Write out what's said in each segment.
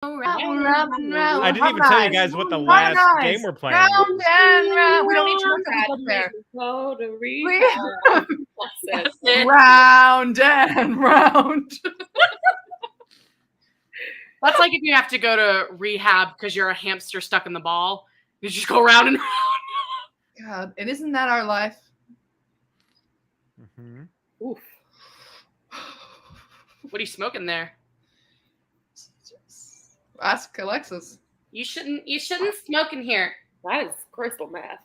I didn't even tell you guys what the last game we're playing is. Round and round. We don't need to look up there. Round and round. That's like if you have to go to rehab because you're a hamster stuck in the ball. You just go round and round. God, and isn't that our life? Mm-hmm. Oof. What are you smoking there? Ask Alexis. You shouldn't smoke in here. That is crystal meth.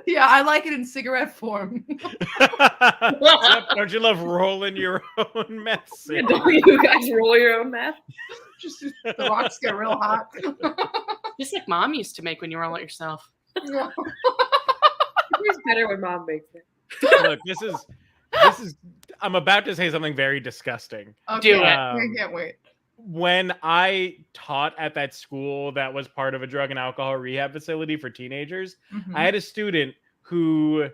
Yeah, I like it in cigarette form. Don't you love rolling your own meth? Don't you guys roll your own meth? Just the rocks get real hot. Just like Mom used to make when you roll it yourself. Yeah. It's better when Mom makes it. Look, this is. I'm about to say something very disgusting. Okay. Do it. I can't wait. When I taught at that school that was part of a drug and alcohol rehab facility for teenagers, I had a student who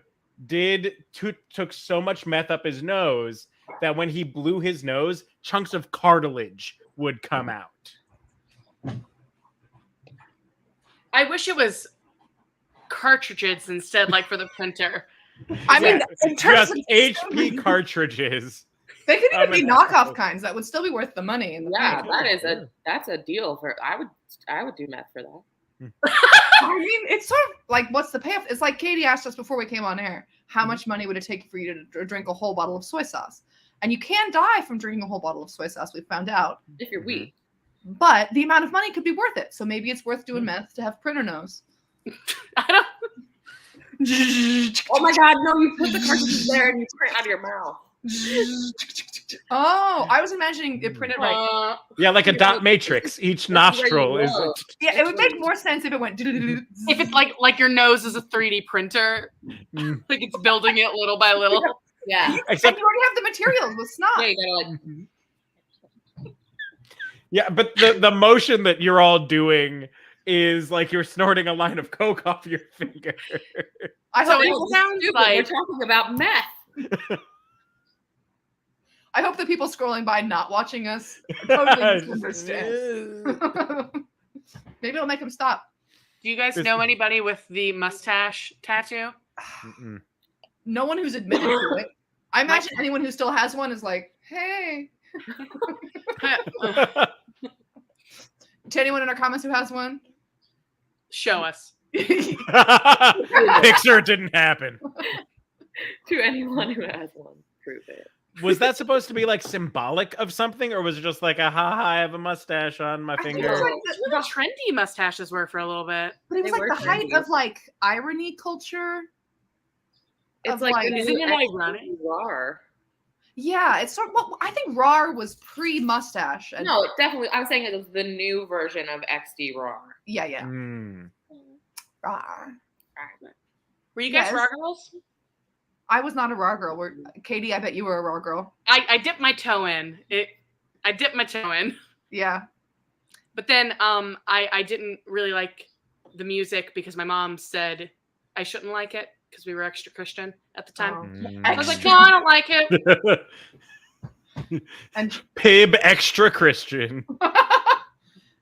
took so much meth up his nose that when he blew his nose, chunks of cartilage would come out. I wish it was cartridges instead, like for the printer. I mean, in terms just HP cartridges. They could even be knockoff kinds that would still be worth the money. In the that's a deal for. I would do meth for that. I mean, it's sort of like, what's the payoff? It's like Katie asked us before we came on air, how much money would it take for you to drink a whole bottle of soy sauce? And you can die from drinking a whole bottle of soy sauce, we found out. If you're weak. But the amount of money could be worth it. So maybe it's worth doing meth to have printer nose. I don't. Oh my God, no, you put the cartridges there and you print out of your mouth. Oh, I was imagining it printed like like a dot matrix. Each nostril is. Yeah, it would make more sense if it went. If it's like your nose is a 3D printer, like it's building it little by little. Yeah, except you already have the materials with snot. Yeah, you gotta Yeah, but the motion that you're all doing is like you're snorting a line of coke off your finger. I hope it sounds like we're talking about meth. I hope the people scrolling by not watching us totally misunderstand. Maybe it'll make them stop. Do you guys know anybody with the mustache tattoo? No one who's admitted to it. I imagine anyone who still has one is like, hey. To anyone in our comments who has one? Show us. Picture it didn't happen. To anyone who has one, prove it. Was that supposed to be like symbolic of something, or was it just like a I have a mustache on my finger? Like the trendy mustaches were for a little bit. But it was like the height of like irony culture. It's like isn't it ironic? RAR. Yeah, it's sort of, well, I think RAR was pre-mustache. No, it definitely. I'm saying it was the new version of XD RAR. Yeah. RAR. Were you guys RAR girls? I was not a RAR girl. Katie, I bet you were a RAR girl. I dipped my toe in. Yeah. But then I didn't really like the music because my mom said I shouldn't like it because we were extra Christian at the time. I was like, no, I don't like it. And Pib extra Christian.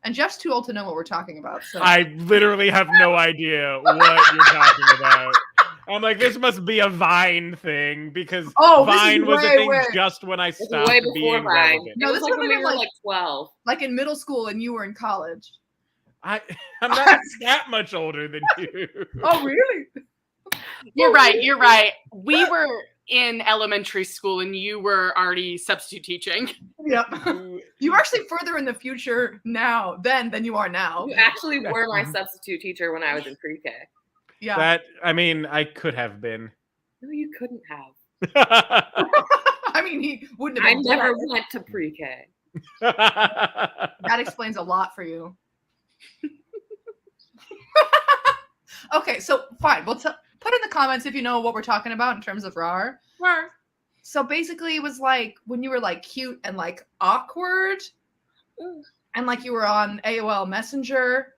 And Jeff's too old to know what we're talking about. So I literally have no idea what you're talking about. I'm like, this must be a Vine thing because Vine was a thing just when I stopped being relevant. No, this was like when we were like 12. Like in middle school and you were in college. I'm not that much older than you. Oh, really? You're right. We were in elementary school and you were already substitute teaching. Yep. You're actually further in the future now than you are now. You actually were my substitute teacher when I was in pre-K. Yeah. I could have been. No, you couldn't have. I mean, he wouldn't have. I never went to pre-K. That explains a lot for you. Okay, so fine. We'll put in the comments if you know what we're talking about in terms of RAR. RAR. So basically, it was like when you were like cute and like awkward, and like you were on AOL Messenger.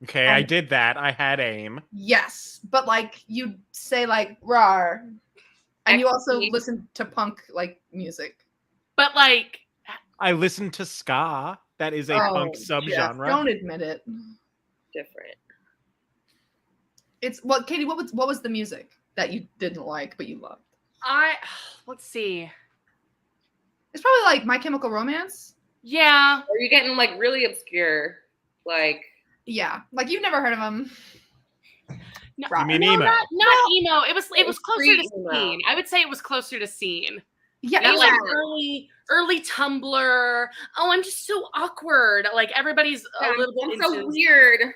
Okay, I did that. I had AIM. Yes, but like you'd say like RAR, and you also listened to punk like music. But like, I listened to ska. That is a punk subgenre. Jeff, don't admit it. Different. It's Katie, what was the music that you didn't like but you loved? Let's see. It's probably like My Chemical Romance. Yeah. Are you getting like really obscure? Like yeah, like you've never heard of them. No, you mean emo? Not emo. It was closer to scene. I would say it was closer to scene. Yeah, not like early Tumblr. Oh, I'm just so awkward. Like everybody's a little bit so weird.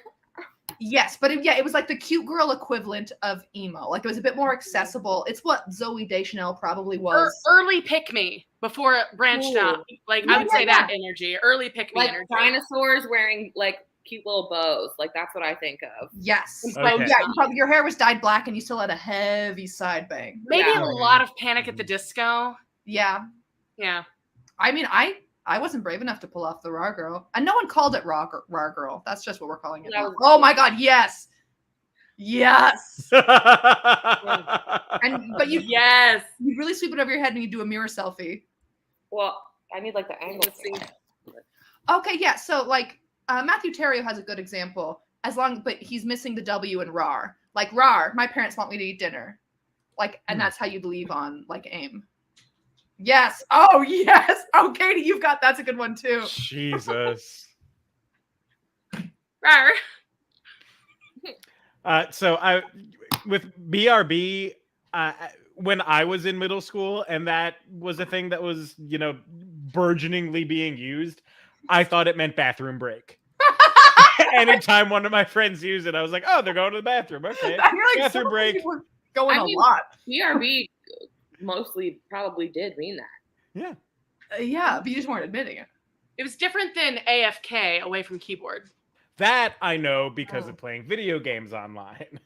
Yes, but it was like the cute girl equivalent of emo. Like it was a bit more accessible. It's what Zooey Deschanel probably was. Early Pick Me before it branched out. Like I would say that energy. Early Pick Me like energy. Dinosaurs wearing like cute little bows. Like that's what I think of. Yes. Okay. Your hair was dyed black and you still had a heavy side bang. Maybe a lot of Panic at the Disco. Yeah. Yeah. I mean, I wasn't brave enough to pull off the raw girl, and no one called it raw girl. That's just what we're calling it. Oh my god, yes. But you really sweep it over your head and you do a mirror selfie. Well, I need like the angle. Okay, yeah. So like Matthew Terrio has a good example. But he's missing the W in RAR. Like RAR, my parents want me to eat dinner. Like, and that's how you believe on like AIM. Yes. Oh, yes. Oh, Katie, that's a good one too. Jesus. RAR. So with BRB, when I was in middle school, and that was a thing that was, burgeoningly being used, I thought it meant bathroom break. Anytime one of my friends used it, I was like, "Oh, they're going to the bathroom." Okay, bathroom break. Going a lot. BRB mostly probably did mean that. Yeah. Yeah, but you just weren't admitting it. It was different than AFK, away from keyboard. That I know because of playing video games online.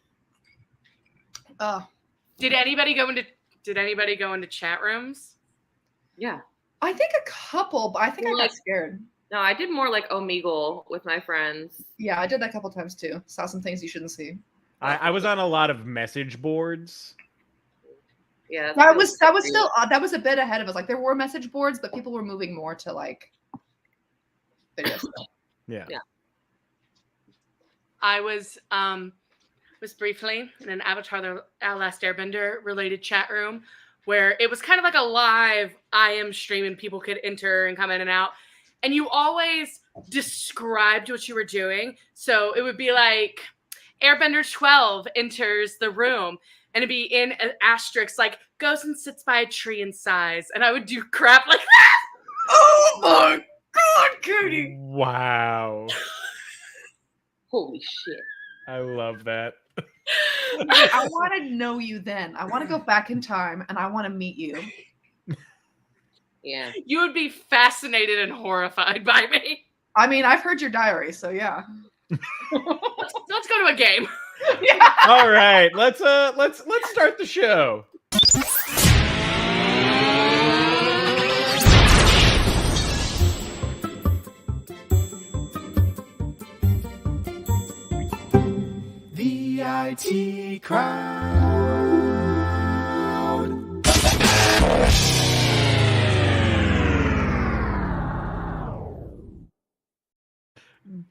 Did anybody go into chat rooms? Yeah. I think a couple, but I think I got scared. No, I did more like Omegle with my friends. Yeah, I did that a couple times too. Saw some things you shouldn't see. I was on a lot of message boards. Yeah, that was still that was a bit ahead of us. Like there were message boards, but people were moving more to like video stuff. Yeah. I was briefly in an Avatar: The Last Airbender related chat room where it was kind of like a live IM stream and people could enter and come in and out. And you always described what you were doing. So it would be like Airbender 12 enters the room. And it'd be in an asterisk, like, goes and sits by a tree and sighs. And I would do crap like that. Oh my god, Katie. Wow. Holy shit. I love that. I want to know you then. I want to go back in time and I want to meet you. Yeah. You would be fascinated and horrified by me. I mean, I've heard your diary, so yeah. Let's go to a game. Yeah. All right, let's start the show. The IT crowd.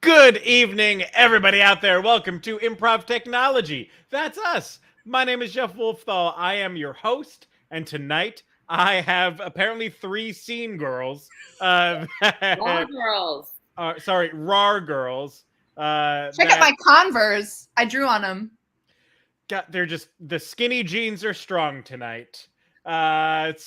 Good evening, everybody out there. Welcome to Improv Technology. That's us. My name is Jeff Wolfthal. I am your host, and tonight I have apparently 3 scene girls. RAR girls. RAR girls. Check out my Converse. I drew on them. They're just, the skinny jeans are strong tonight. But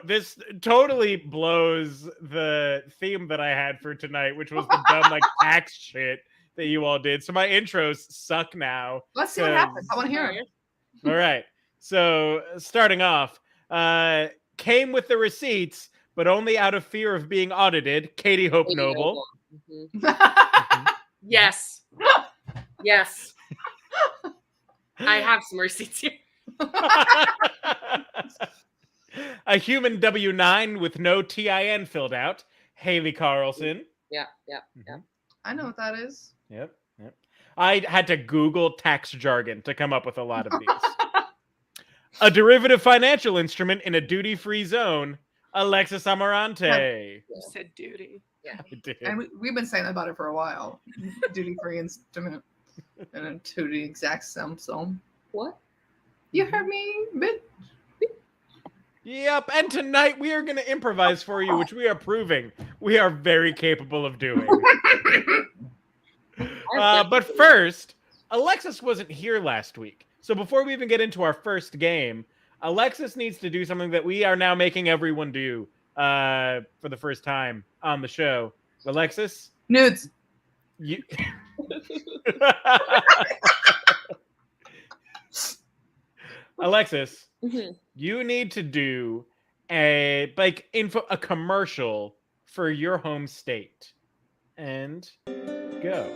this totally blows the theme that I had for tonight, which was the dumb like tax shit that you all did. So my intros suck now. Let's see what happens. I want to hear it. All right. So starting off, came with the receipts, but only out of fear of being audited. Katie Hope Noble. Mm-hmm. Yes. Yes. I have some receipts here. A human W-9 with no TIN filled out. Haley Carlson. Yeah. I know what that is. Yep. I had to Google tax jargon to come up with a lot of these. A derivative financial instrument in a duty-free zone. Alexis Amarante. You said duty. I did. And we've been saying about it for a while. Duty-free instrument and a duty exact sum. What? You heard me, bitch. Yep, and tonight we are going to improvise for you, which we are proving we are very capable of doing. But first, Alexis wasn't here last week. So before we even get into our first game, Alexis needs to do something that we are now making everyone do for the first time on the show. Alexis? Nudes. You... Alexis, you need to do a commercial for your home state. And go.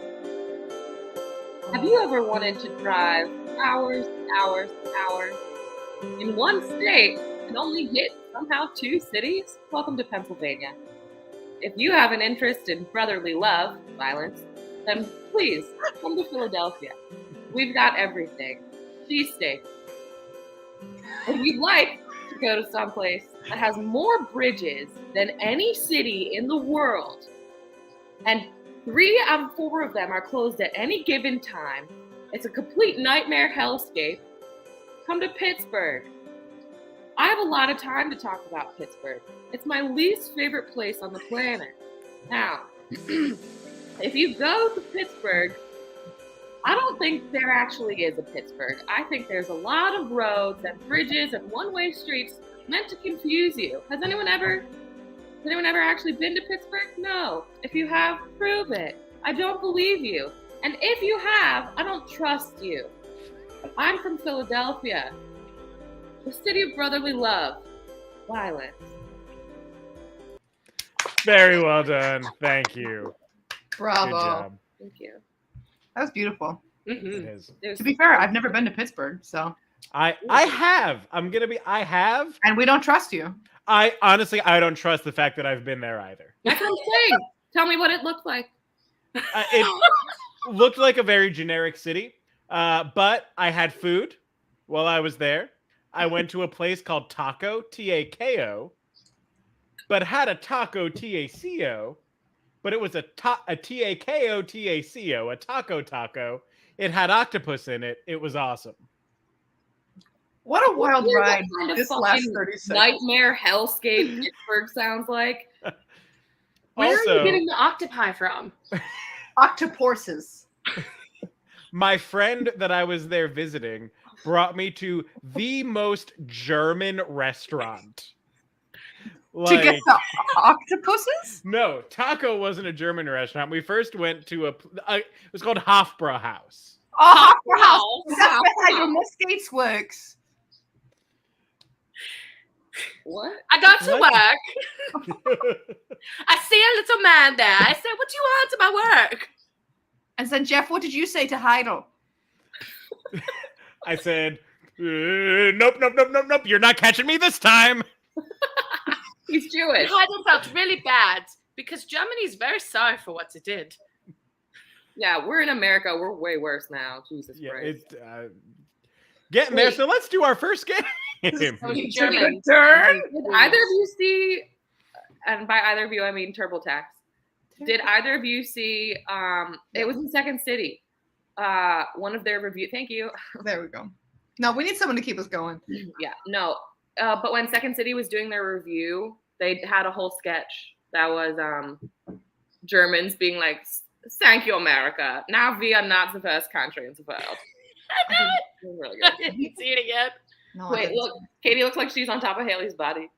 Have you ever wanted to drive hours in one state and only hit somehow 2 cities? Welcome to Pennsylvania. If you have an interest in brotherly love, violence, then please come to Philadelphia. We've got everything. Cheesesteak. If you'd like to go to someplace that has more bridges than any city in the world, and 3 out of 4 of them are closed at any given time, it's a complete nightmare hellscape, come to Pittsburgh. I have a lot of time to talk about Pittsburgh. It's my least favorite place on the planet. Now, if you go to Pittsburgh, I don't think there actually is a Pittsburgh. I think there's a lot of roads and bridges and one-way streets meant to confuse you. Has anyone ever actually been to Pittsburgh? No. If you have, prove it. I don't believe you. And if you have, I don't trust you. I'm from Philadelphia, the city of brotherly love, violence. Very well done. Thank you. Bravo. Good job. Thank you. That was beautiful. It is. To be fair, I've never been to Pittsburgh, so. I have. I have. And we don't trust you. I honestly don't trust the fact that I've been there either. That's what I'm saying. Tell me what it looked like. It looked like a very generic city, but I had food while I was there. I went to a place called Taco, T-A-K-O, but had a taco, T-A-C-O, but it was a T-A-K-O, T-A-C-O, a taco. It had octopus in it. It was awesome. What a wild ride Kind of this last 30 seconds. Nightmare hellscape Pittsburgh sounds like. Where Also, are you getting the octopi from? Octoporses. my friend that I was there visiting brought me to the most German restaurant. To get the octopuses? No, Taco wasn't a German restaurant. We first went to it was called Hofbrauhaus. Oh, wow. That's how your Muscates works. What? I got to work. I see a little man there. I said, "What do you want to my work?" And then, Jeff, what did you say to Heidel? I said, nope. You're not catching me this time. He's Jewish. Heidel felt really bad because Germany's very sorry for what it did. Yeah, we're in America. We're way worse now. Jesus Christ. It's getting there. So let's do our first game. German. Turn. Did either of you see, and by either of you I mean TurboTax, did either of you see, it was in Second City, one of their review, thank you. There we go. No, we need someone to keep us going. Yeah, no, but when Second City was doing their review, they had a whole sketch that was Germans being like, "Thank you, America. Now we are not the first country in the world." Really good. I didn't see it yet. No, Wait, look, Katie looks like she's on top of Haley's body.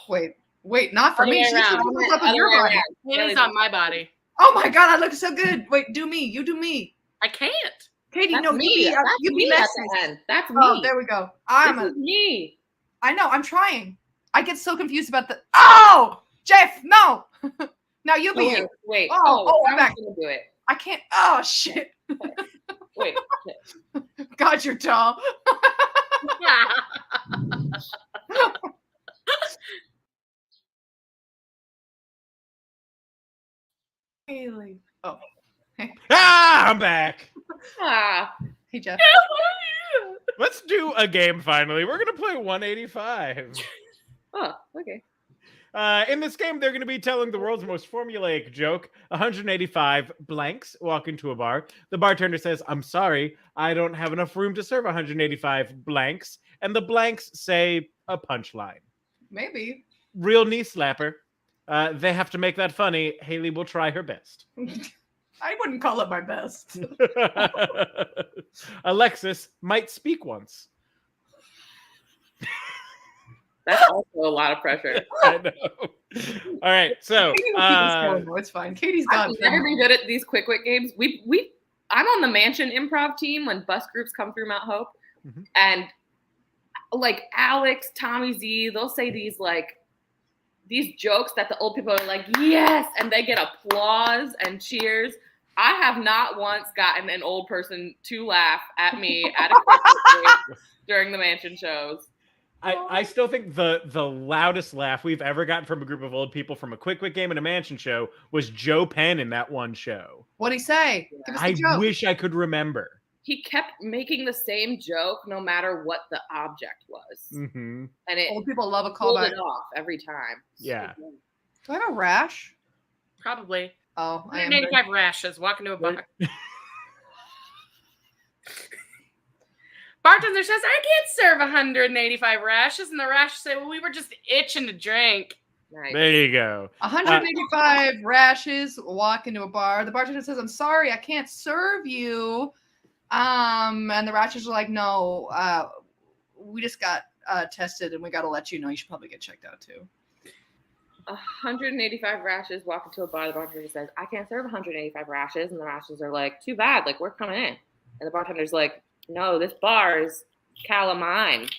Wait, not for me. She's on top of your body. Haley's on my body. Oh my God, I look so good. Wait, do me. You do me. I can't. Katie, That's no, me. you be That's you me be at next. the end. That's me. Oh, there we go. This is me. I know. I'm trying. I get so confused about the. Oh, Jeff, no. Now you be you. Wait. Oh, I'm I'm back. gonna do it. I can't. Oh shit. Wait. God, you're tall. Haley. Oh. I'm back. Hey, Jeff. Let's do a game finally. We're going to play 185. Oh, okay. In this game, they're going to be telling the world's most formulaic joke. 185 blanks walk into a bar. The bartender says, I'm sorry, I don't have enough room to serve 185 blanks. And the blanks say a punchline. Maybe. Real knee slapper. They have to make that funny. Haley will try her best. I wouldn't call it my best. Alexis might speak once. That's also a lot of pressure. I know. All right, so Katie will keep us going, though. It's fine. Katie's I've gone. never been good at these quick wit games. I'm on the Mansion Improv team when bus groups come through Mount Hope, and like Alex, Tommy Z, they'll say these jokes that the old people are like, yes, and they get applause and cheers. I have not once gotten an old person to laugh at me at a quick wit game during the Mansion shows. I still think the loudest laugh we've ever gotten from a group of old people from a quick wit game and a Mansion show was Joe Penn in that one show. What'd he say? Yeah. Give us the I joke. wish I could remember. He kept making the same joke no matter what the object was. Mm-hmm. And it Old people love a pulled callback. it off every time. Yeah. Do I have a rash? Probably. Oh, I am. 185 rashes. Walk into a bar. Bartender says, I can't serve 185 rashes. And the rashes say, well, we were just itching to drink. Nice. There you go. 185 rashes walk into a bar. The bartender says, I'm sorry, I can't serve you. And the rashes are like, no, we just got tested and we got to let you know. You should probably get checked out too. 185 rashes walk into a bar. The bartender says, I can't serve 185 rashes. And the rashes are like, too bad. Like, we're coming in. And the bartender's like, no, this bar is calamine.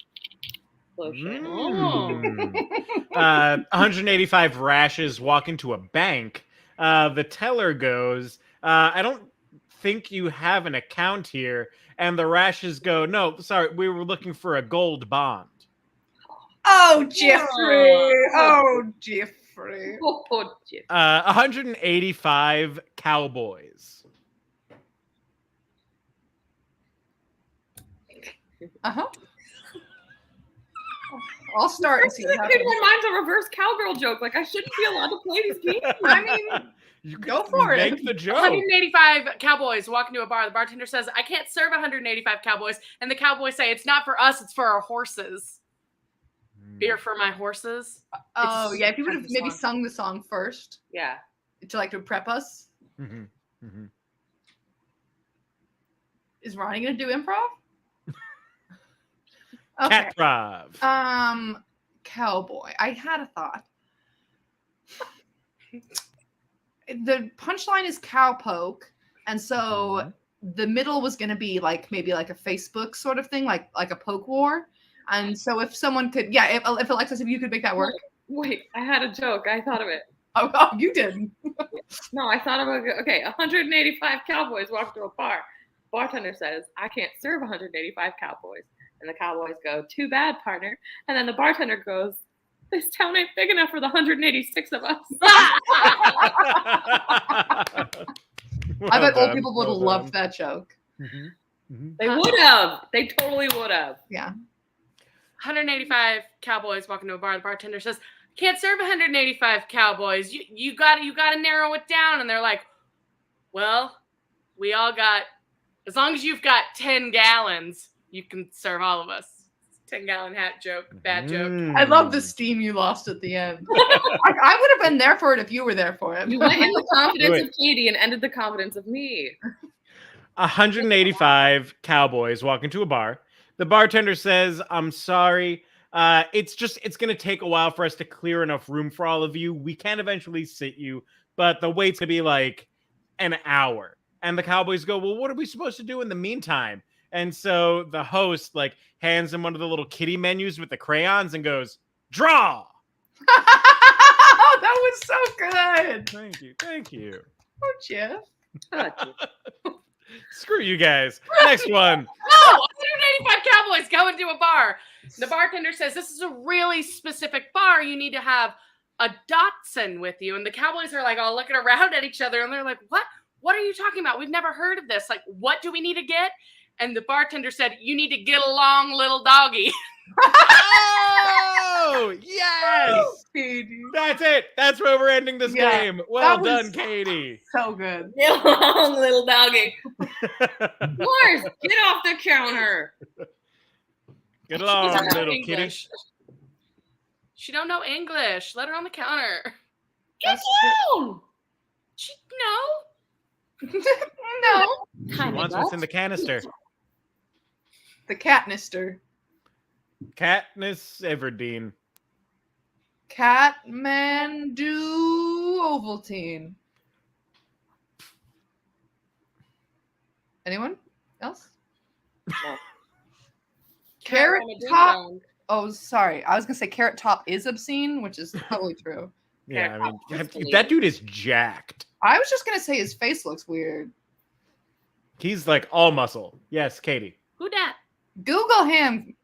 Lotion. 185 rashes walk into a bank. The teller goes, I don't think you have an account here. And the rashes go, no, sorry, we were looking for a gold bond. Oh, Jeffrey. Oh, Jeffrey. Oh, Jeffrey. 185 cowboys. Uh-huh. I'll start and see what happens. My mind's a reverse cowgirl joke. Like, I shouldn't be allowed to play these games. I mean, You go for it. Make the joke. 185 cowboys walk into a bar. The bartender says, I can't serve 185 cowboys. And the cowboys say, it's not for us, it's for our horses. Beer for my horses. Oh, It's yeah. If you would kind have of maybe song. sung the song first Yeah. to prep us. Mm-hmm. Mm-hmm. Is Ronnie going to do improv? Okay. Cat Prov. Cowboy. I had a thought. The punchline is cowpoke, and so the middle was going to be like maybe like a Facebook sort of thing, like a poke war. And so if someone could, if Alexis, if you could make that work. Wait, I had a joke. I thought of it. Oh, you did. No, I thought of it. Okay, 185 cowboys walk to a bar. Bartender says, I can't serve 185 cowboys. And the cowboys go, too bad, partner. And then the bartender goes, this town ain't big enough for the 186 of us. I bet old people would have loved that joke. Mm-hmm. Mm-hmm. They would have. They totally would have. Yeah. 185 cowboys walk into a bar. The bartender says, can't serve 185 cowboys. You got to narrow it down. And they're like, well, we all got, as long as you've got 10 gallons, you can serve all of us. 10-gallon hat joke, bad joke. I love the steam you lost at the end. I would have been there for it if you were there for it. You went in the confidence of Katie and ended the confidence of me. 185 cowboys walk into a bar. The bartender says, I'm sorry. It's going to take a while for us to clear enough room for all of you. We can eventually sit you, but the wait's going to be like an hour. And the cowboys go, well, what are we supposed to do in the meantime? And so the host hands him one of the little kiddie menus with the crayons and goes, draw. Oh, that was so good. Thank you. Thank you. Oh, Jeff. Screw you guys. Next one. No, 185 cowboys go into a bar. The bartender says, this is a really specific bar. You need to have a Dotson with you. And the cowboys are like all looking around at each other. And they're like, what? What are you talking about? We've never heard of this. Like, what do we need to get? And the bartender said, you need to get along, little doggy. go! Yes! Katie. That's it. That's where we're ending this Yeah, game. Well that was- done, Katie. So good. You long little doggy. Morris, get off the counter. Get She along, doesn't know little kitty. English. She don't know English. Let her on the counter. Get down. She No. She wants what's in the canister. The Catnister. Katniss Everdeen. Catmandu Ovaltine. Anyone else? No. Carrot Top. Oh, sorry. I was gonna say Carrot Top is obscene, which is probably true. Yeah, I mean, Absolutely. that dude is jacked. I was just gonna say his face looks weird. He's like all muscle. Yes, Katie. Who dat? Google him.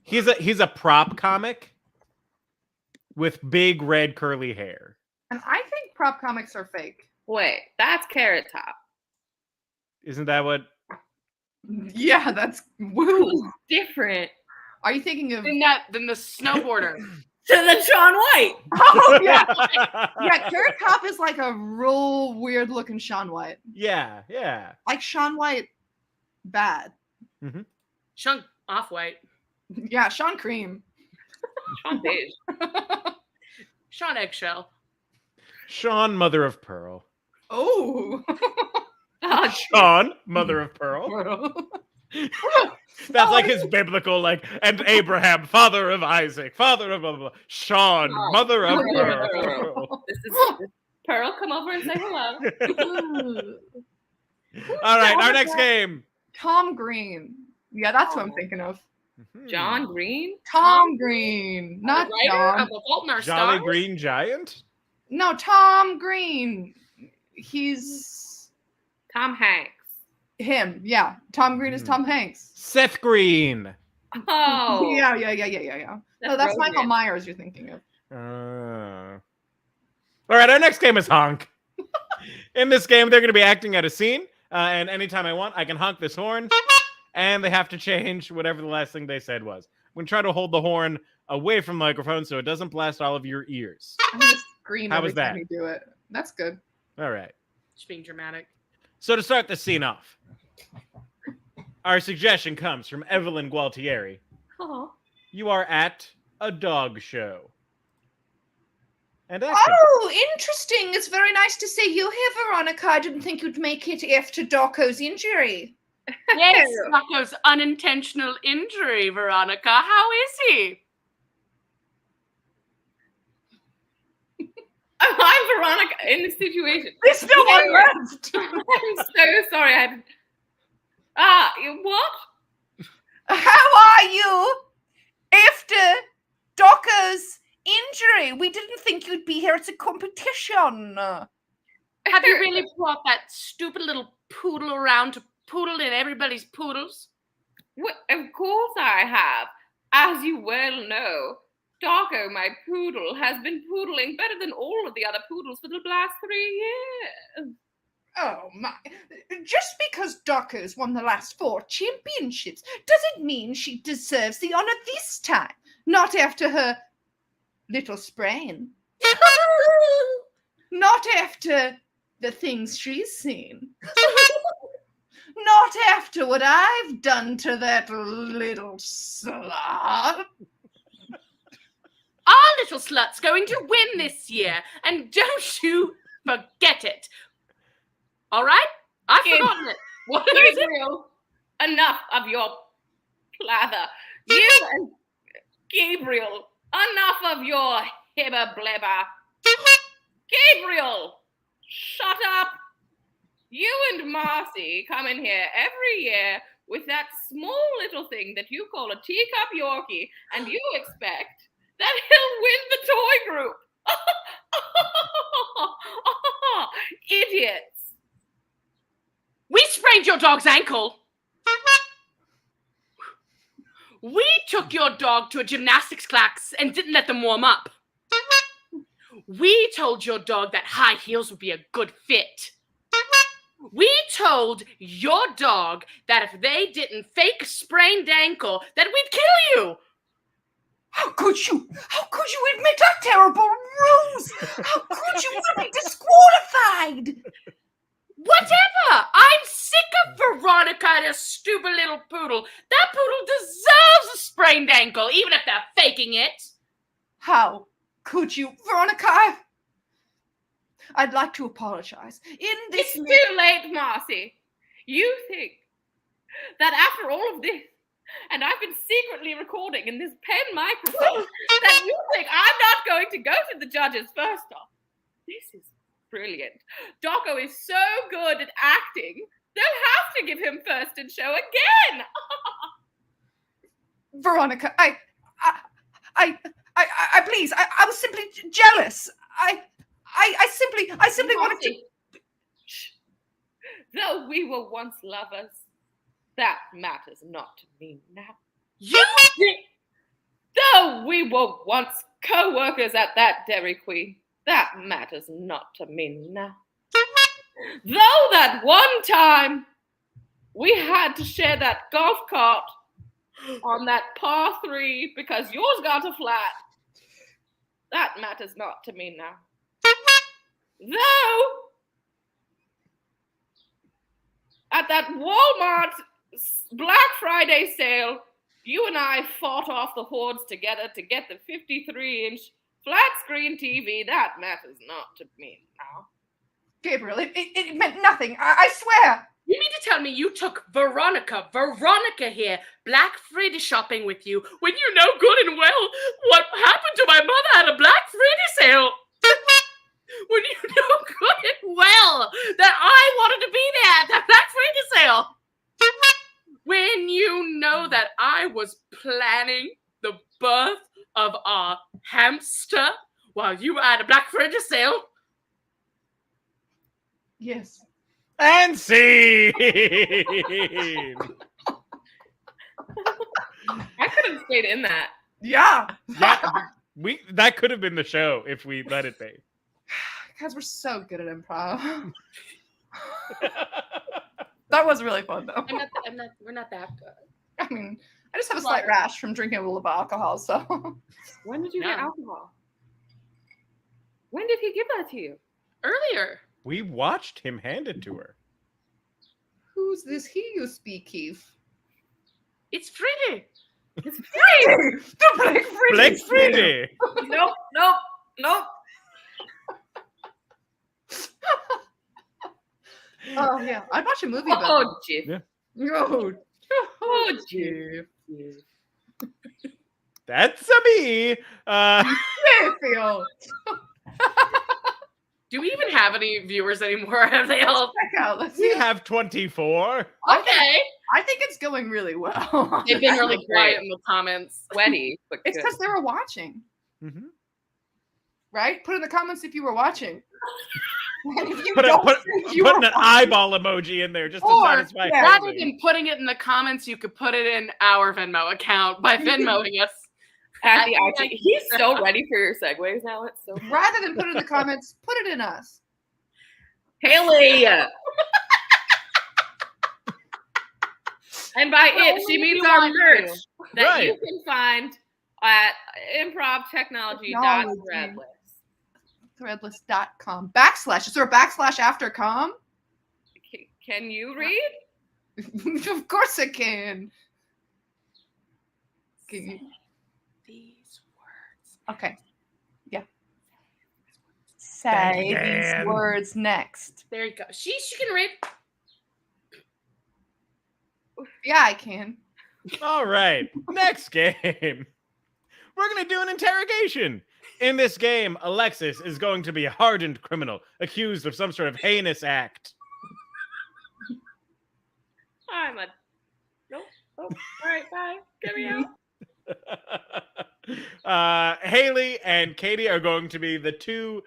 He's a prop comic with big red curly hair. And I think prop comics are fake. Wait, that's Carrot Top. Isn't that what? Yeah, that's woo. Different Are you thinking of? Than the snowboarder. to the Sean White. Oh yeah, yeah. Carrot Top is like a real weird looking Sean White. Yeah, yeah. Like Sean White, bad. Sean Off-White. Yeah, Sean Cream. Sean Beige. Sean Eggshell. Sean, mother of pearl. Oh. Oh, Sean, mother of pearl. That's like his biblical, like, and Abraham, father of Isaac, father of blah, blah, blah. Sean, Oh, mother of mother of pearl. this Pearl, come over and say hello. All right, our next game. Tom Green. Yeah, that's what I'm thinking of. John Green? Tom Green, not the writer John. of The Fault in Our Jolly Stars? Green Giant? No, Tom Green. He's Tom Hanks. him. Yeah, Tom Green is Tom Hanks. Seth Green. Oh. Yeah. No, that's Michael Rogan. Myers you're thinking of. All right, our next game is Honk. In this game, they're going to be acting out a scene, and anytime I want, I can honk this horn, and they have to change whatever the last thing they said was. I'm going to try to hold the horn away from the microphone so it doesn't blast all of your ears. I'm gonna scream How every was time that? you do it. That's good. All right. Just being dramatic. So to start the scene off, our suggestion comes from Evelyn Gualtieri. Oh. You are at a dog show. And action. Oh, interesting. It's very nice to see you here, Veronica. I didn't think you'd make it after Docco's injury. Yes, Rocco's unintentional injury, Veronica. How is he? I'm Veronica in this situation. There's still one left. I'm so sorry. What? How are you after Docco's injury? We didn't think you'd be here. It's a competition. Have you really brought that stupid little poodle around to poodle in everybody's poodles? Well, of course I have. As you well know, Doggo, my poodle, has been poodling better than all of the other poodles for the last 3 years. Oh my. Just because Docco's won the last 4 championships doesn't mean she deserves the honor this time. Not after her little sprain. Not after the things she's seen. Not after what I've done to that little slut. Our little slut's going to win this year, and don't you forget it. All right? I've forgotten it. What is it? Gabriel, enough of your plather. You and Gabriel, enough of your hibber blibber. Gabriel, shut up. You and Marcy come in here every year with that small little thing that you call a teacup Yorkie, and you expect that he'll win the toy group. Idiots. We sprained your dog's ankle. We took your dog to a gymnastics class and didn't let them warm up. We told your dog that high heels would be a good fit. We told your dog that if they didn't fake a sprained ankle, that we'd kill you. How could you admit a terrible ruse? How could you be disqualified? Whatever! I'm sick of Veronica and her stupid little poodle. That poodle deserves a sprained ankle, even if they're faking it. How could you, Veronica? I'd like to apologize. It's too late, Marcy. You think that after all of this, and I've been secretly recording in this pen microphone, that you think I'm not going to go to the judges first off? This is brilliant. Docko is so good at acting, they'll have to give him first and show again. Veronica, I please, I was simply jealous. I simply wanted to. Though we were once lovers, that matters not to me now. You think Though we were once co-workers at that Dairy Queen, that matters not to me now. Though that one time we had to share that golf cart on that par 3 because yours got a flat, that matters not to me now. Though at that Walmart Black Friday sale, you and I fought off the hordes together to get the 53-inch flat screen TV, that matters not to me now. Gabriel, it meant nothing. I swear. You mean to tell me you took Veronica here, Black Friday shopping with you, when you know good and well what happened to my mother at a Black Friday sale? When you know good and well that I wanted to be there at that Black Friday sale? When you know that I was planning the birth of our hamster while you were at a Black Friday sale? Yes. And scene. I could have stayed in that. Yeah. Yeah, that could have been the show if we let it be. Guys, we're so good at improv. That was really fun, though. We're not that good. I mean, I just have a slight rash from drinking a little bit of alcohol, so. When did you get alcohol? When did he give that to you? Earlier. We watched him hand it to her. Who's this he you speak, Keith? It's Friday. It's Friday! The Black Friday! Black Friday! Nope. Oh, yeah. I'd watch a movie about Oh, Jayf. Yeah. Oh, Jayf. That's a me. Feel. Do we even have any viewers anymore? Have they all? Check out. Let's We see. have 24. Okay. I think it's going really well. They've been really quiet in the comments. Sweaty, but It's good. because they were watching, Mm-hmm. right? Put in the comments if you were watching. And if you Putting don't, an eyeball emoji in there just to Or, satisfy yeah. Rather Crazy. than putting it in the comments, you could put it in our Venmo account by Venmoing us. At the IT. He's so ready for your segues now. It's so rather than put it in the comments, put it in us. Haley. And by it, she Only means if you our want merch to. that Right. you can find at improvtechnology.threadless. Threadless.com. / Is there a / after com? Can you read? Of course I can. Can you- These words. Okay. Yeah. Say Dan. these words next. There you go. She can read. Yeah, I can. All right. Next game. We're going to do an interrogation. In this game, Alexis is going to be a hardened criminal accused of some sort of heinous act. I'm a. Nope. All right, bye. Get me out. Haley and Katie are going to be the two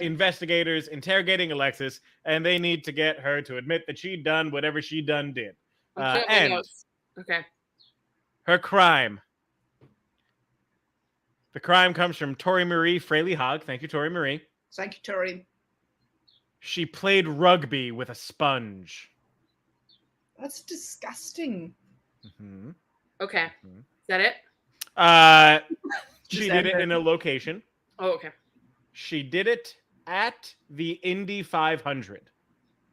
investigators interrogating Alexis, and they need to get her to admit that she done whatever she done did. And Okay. her crime. The crime comes from Tori Marie Fraley Hogg. Thank you, Tori Marie. Thank you, Tori. She played rugby with a sponge. That's disgusting. Mm-hmm. Okay. Mhm. Is that it? She did it in a location. Oh, okay. She did it at the Indy 500.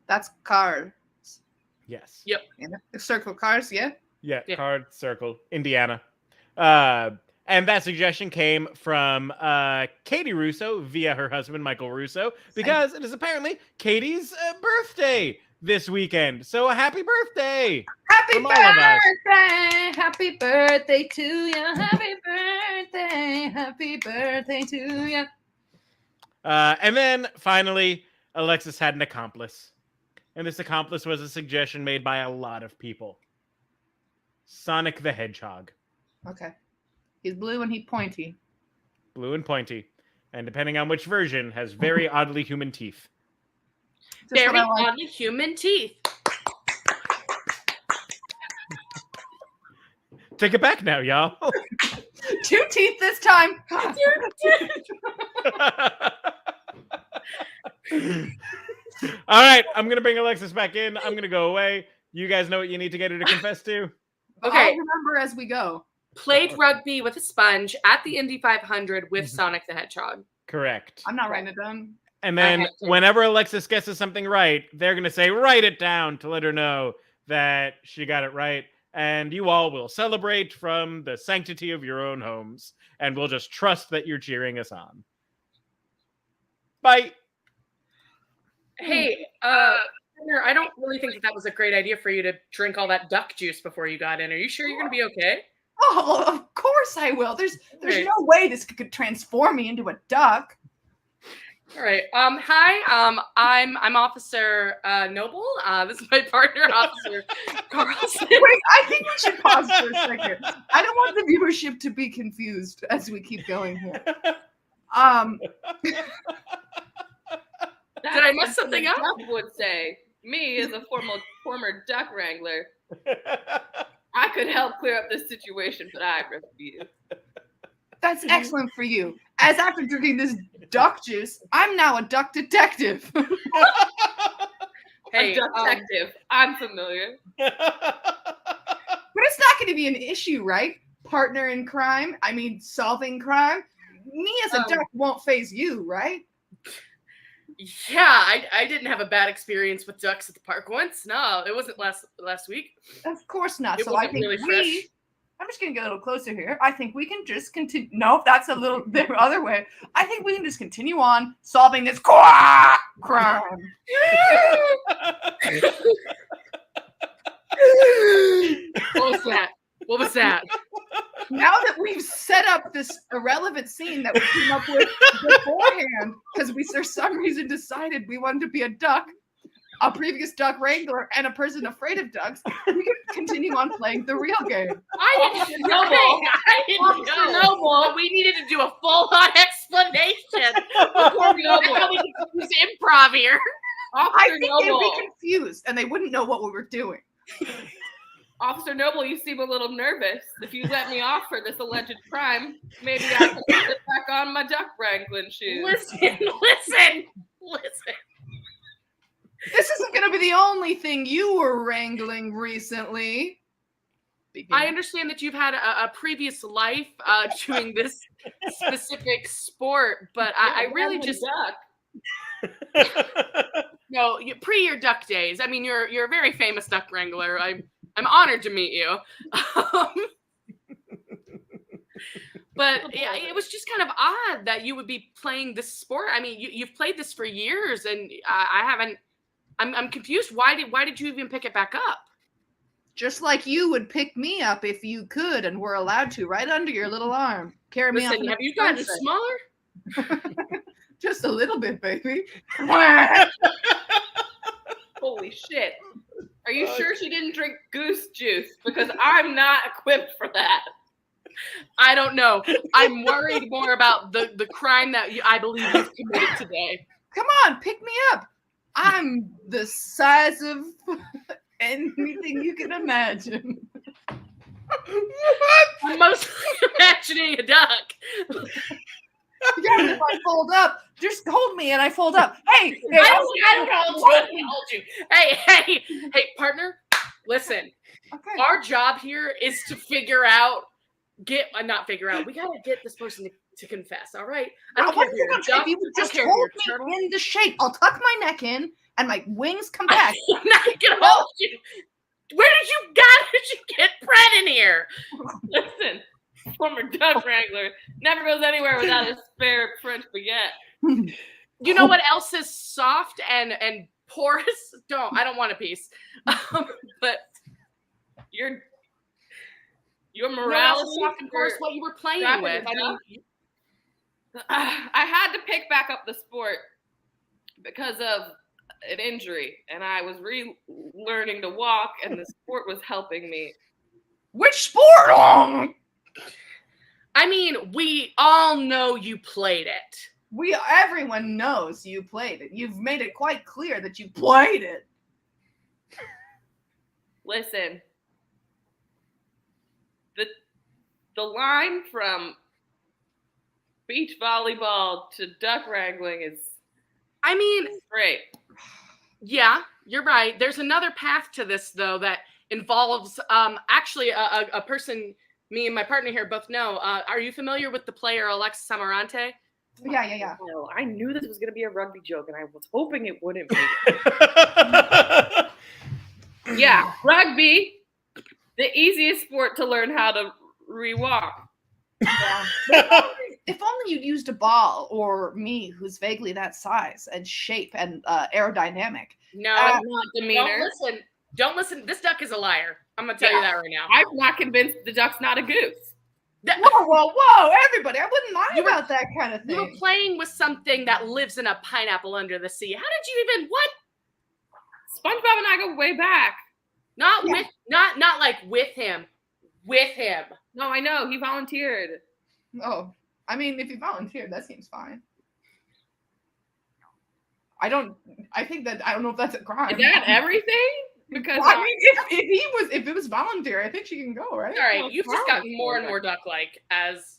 That's cars. Yes. Yep. Circle cars, yeah? Yeah, Yeah. Card Circle, Indiana. And that suggestion came from Katie Russo via her husband, Michael Russo, because it is apparently Katie's birthday this weekend. So a happy birthday! Happy From all of us. birthday! Happy birthday to you! Happy birthday! Happy birthday to you! And then finally, Alexis had an accomplice. And this accomplice was a suggestion made by a lot of people. Sonic the Hedgehog. Okay. He's blue and he's pointy. Blue and pointy. And depending on which version, has very oddly human teeth. Just what Very I like. oddly human teeth. Take it back now, y'all. 2 teeth this time. All right, I'm going to bring Alexis back in. I'm going to go away. You guys know what you need to get her to confess to? Okay. I'll remember as we go. Played rugby with a sponge at the Indy 500 with Sonic the Hedgehog. Correct. I'm not writing it down. And then whenever Alexis guesses something right, they're going to say, write it down to let her know that she got it right. And you all will celebrate from the sanctity of your own homes. And we'll just trust that you're cheering us on. Bye. Hey, partner, I don't really think that was a great idea for you to drink all that duck juice before you got in. Are you sure you're going to be okay? Oh, of course I will. There's Right. no way this could transform me into a duck. All right. Hi. I'm Officer Noble. This is my partner, Officer Carlson. Wait, I think we should pause for a second. I don't want the viewership to be confused as we keep going here. Did I mess something up? Duck would say, me as a former duck wrangler, I could help clear up this situation, but I refuse. That's excellent for you. As after drinking this duck juice, I'm now a duck detective. Hey, a detective. I'm familiar. But it's not going to be an issue, right? Partner in crime. I mean, solving crime. Me as a duck won't phase you, right? Yeah, I didn't have a bad experience with ducks at the park once. No, it wasn't last week. Of course not. It So I wasn't think really fresh. I'm just going to get a little closer here. I think we can just continue. No, that's a little the other way. I think we can just continue on solving this crime. What was that? What was that? Now that we've set up this irrelevant scene that we came up with beforehand, because we for some reason decided we wanted to be a duck, a previous duck wrangler, and a person afraid of ducks, we can continue on playing the real game. I didn't know. I didn't know. We needed to do a full-on explanation before we use improv here. I think they'd be confused and they wouldn't know what we were doing. Officer Noble, you seem a little nervous. If you let me off for this alleged crime, maybe I can get back on my duck wrangling shoes. Listen. This isn't going to be the only thing you were wrangling recently. I understand that you've had a previous life doing this specific sport, but I really just no. Pre your duck days. I mean, you're a very famous duck wrangler. I'm honored to meet you. But yeah, it was just kind of odd that you would be playing this sport. I mean, you've played this for years, and I haven't. I'm confused. Why did you even pick it back up? Just like you would pick me up if you could and were allowed to, right under your little arm. Carry me up. Listen, have you gotten smaller? Just a little bit, baby. Holy shit. Are you sure she didn't drink goose juice? Because I'm not equipped for that. I don't know. I'm worried more about the crime that I believe you've committed today. Come on, pick me up. I'm the size of anything you can imagine. I'm mostly imagining a duck. Yeah, if I fold up, just hold me and I fold up. Hey, I don't hold you. Hey, partner, listen. Okay. Our job here is to figure out not figure out. We gotta get this person to confess. All right. If you would just hold me in the shape, I'll tuck my neck in and my wings come back. I'm not gonna hold you. Where did you get Brett in here? Listen, former duck wrangler never goes anywhere without a spare French baguette. You know what else is soft and porous? I don't want a piece. But your morality, soft and porous, what you were playing with. I mean, I had to pick back up the sport because of an injury, and I was relearning to walk, and the sport was helping me. Which sport? I mean, we all know you played it. Everyone knows you played it. You've made it quite clear that you played it. Listen, the line from beach volleyball to duck wrangling is, I mean, great. Yeah, you're right. There's another path to this, though, that involves actually a person me and my partner here both know. Are you familiar with the player Alexis Amarante? Yeah. Well, I knew this was going to be a rugby joke, and I was hoping it wouldn't be. Yeah, rugby, the easiest sport to learn how to re-walk. Yeah. If only you'd used a ball, or me, who's vaguely that size and shape and aerodynamic. No, not demeanor. Don't listen. This duck is a liar. I'm gonna tell you that right now. I'm not convinced the duck's not a goose. Whoa, everybody. I wouldn't lie about that kind of thing. You were playing with something that lives in a pineapple under the sea. How did you even, what? SpongeBob and I go way back. Not like with him. With him. No, I know. He volunteered. Oh, I mean, if he volunteered, that seems fine. I don't know if that's a crime. Is that everything? Because I mean, if it was voluntary, I think she can go, right? All right, you've just gotten more and more duck-like as.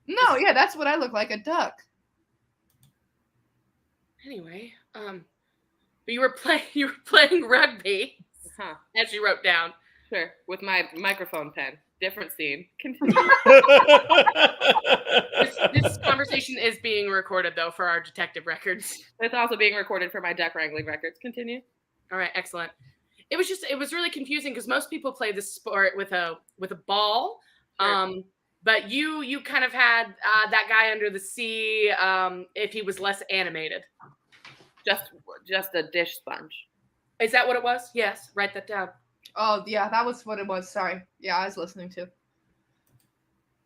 No, yeah, that's what I look like, a duck. Anyway, but you were playing rugby, as you wrote down. Sure, with my microphone pen. Different scene. Continue. This conversation is being recorded, though, for our detective records. It's also being recorded for my duck wrangling records. Continue. All right, excellent. It was really confusing because most people play this sport with a ball. Sure. But you kind of had that guy under the sea if he was less animated. Just a dish sponge. Is that what it was? Yes, write that down. Oh, yeah, that was what it was. Sorry. Yeah, I was listening too.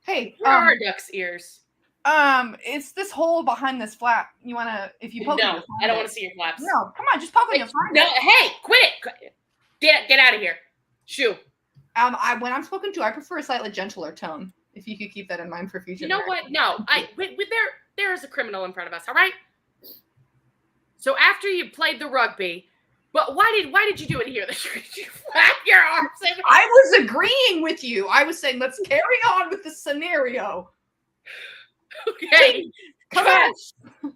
Hey, where are duck's ears? It's this hole behind this flap. You wanna, if you poke it? No, I don't want to see your flaps. No, come on, just poke it. You'll find no, it. Hey, quit it! Get out of here. Shoo. When I'm spoken to, I prefer a slightly gentler tone. If you could keep that in mind for future. You know what? No, there is a criminal in front of us. All right. So after you played the rugby. But why did you do it here? Did you flap your arms? I was agreeing with you. I was saying, let's carry on with the scenario. Okay. Come on.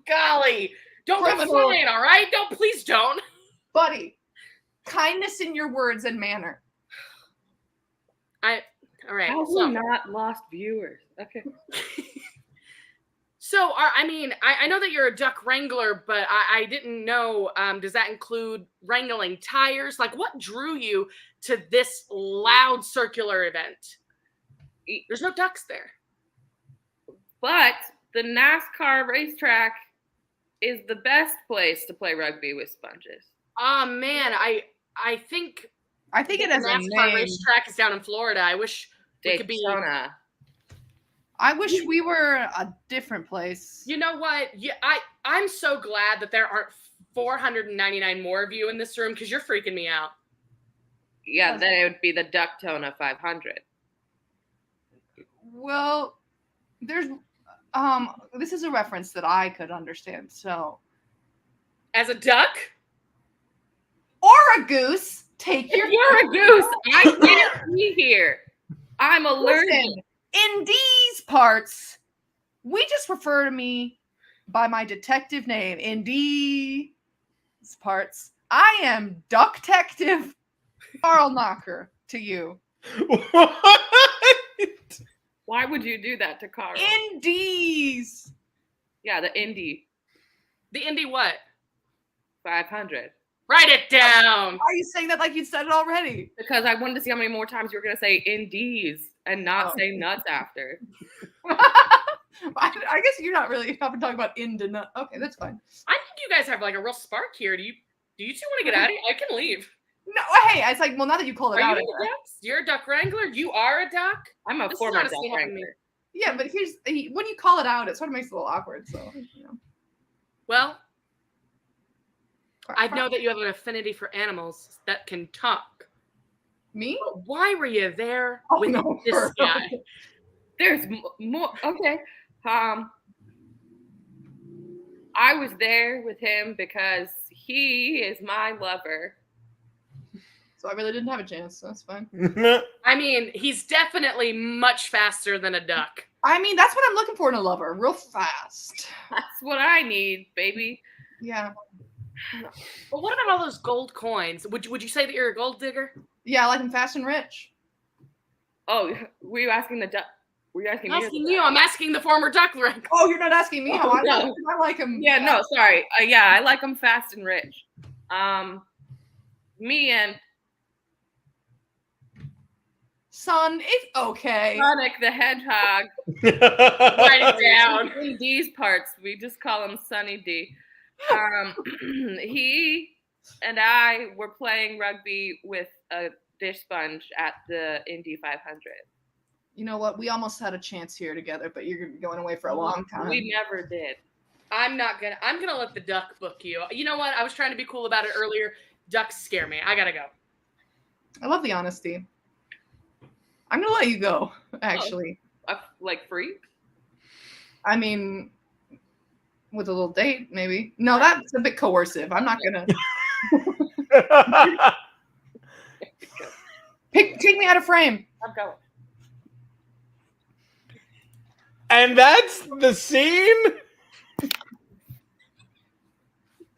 Golly. Don't go flying, all right? Please don't. Buddy, kindness in your words and manner. All right. How we not lost viewers? Okay. So, I know that you're a duck wrangler, but I didn't know, does that include wrangling tires? Like, what drew you to this loud circular event? There's no ducks there. But the NASCAR racetrack is the best place to play rugby with sponges. Oh, man, I think it has a NASCAR name. racetrack is down in Florida. I wish we could be... I wish we were a different place. You know what? Yeah, I'm so glad that there aren't 499 more of you in this room because you're freaking me out. Yeah, then it would be the Ducktona 500. Well, there's this is a reference that I could understand. So, as a duck or a goose, take your. If you're a goose, I can't be here. I'm allergic. Listen, in these parts, we just refer to me by my detective name. In these parts, I am Duck-tective Carl Knocker to you. What? Why would you do that to Carl? Indies. Yeah, the Indy The Indy what? 500. Write it down. Why are you saying that like you said it already? Because I wanted to see how many more times you were going to say Indies and not Oh. say nuts after. I guess you're not really talking about into nut. Okay, that's fine. I think you guys have like a real spark here. Do you two want to get out of here? I can leave. No, hey, it's like, well, now that you called it Are out. you into ducks? You're a duck wrangler? You are a duck? I'm a This is former duck honestly happening. wrangler. Yeah, but when you call it out, it sort of makes it a little awkward. So, you know. Well, I know that you have an affinity for animals that can talk. Me? But why were you there Oh, with no, this guy? There's more. Okay. I was there with him because he is my lover. So I really didn't have a chance. So that's fine. I mean, he's definitely much faster than a duck. I mean, that's what I'm looking for in a lover. Real fast. That's what I need, baby. Yeah. But what about all those gold coins? Would you say that you're a gold digger? Yeah, I like him fast and rich. Oh, were you asking the duck? Were you asking I'm me? asking you. I'm asking the former duck wrangler. Oh, you're not asking me how I No. like him. I like him. Yeah, no, sorry. Yeah, I like him fast and rich. Me and Son, it's okay. Sonic the Hedgehog. Write it down. In D's parts, we just call him Sunny D. He and I were playing rugby with a dish sponge at the Indy 500. You know what? We almost had a chance here together, but you're going away for a long time. We never did. I'm gonna let the duck book you. You know what? I was trying to be cool about it earlier. Ducks scare me. I gotta go. I love the honesty. I'm gonna let you go, actually. Like free? I mean, with a little date, maybe. No, that's a bit coercive. I'm not gonna take me out of frame. I'm going. And that's the scene.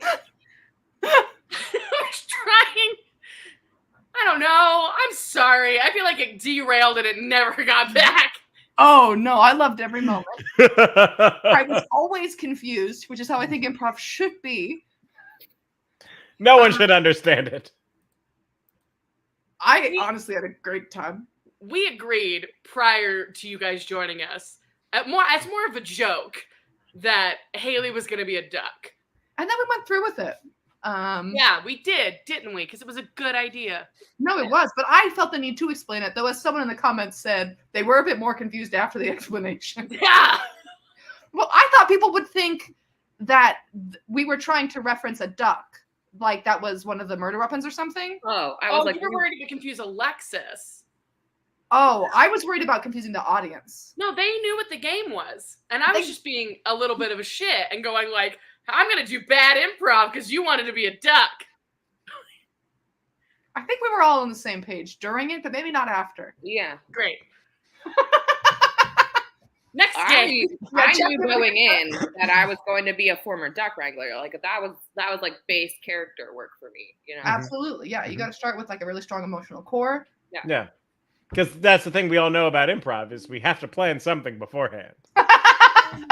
I was trying. I don't know. I'm sorry. I feel like it derailed and it never got back. Oh no, I loved every moment. I was always confused, which is how I think improv should be. No one should understand it. I honestly had a great time. We agreed prior to you guys joining us, as more of a joke, that Haley was going to be a duck. And then we went through with it. Yeah, we did, didn't we? Because it was a good idea. No, it was, but I felt the need to explain it, though, as someone in the comments said, they were a bit more confused after the explanation. Yeah. Well, I thought people would think that we were trying to reference a duck, like that was one of the murder weapons or something. Oh, I was like, you were worried to confuse Alexis. Oh, I was worried about confusing the audience. No, they knew what the game was. And I was just being a little bit of a shit and going like, I'm going to do bad improv because you wanted to be a duck. I think we were all on the same page during it, but maybe not after. yeah. Great. Next game. I knew going in that I was going to be a former duck wrangler. Like that was like base character work for me, you know. Absolutely. Yeah, you got to start with like a really strong emotional core. Yeah. Because that's the thing we all know about improv is we have to plan something beforehand.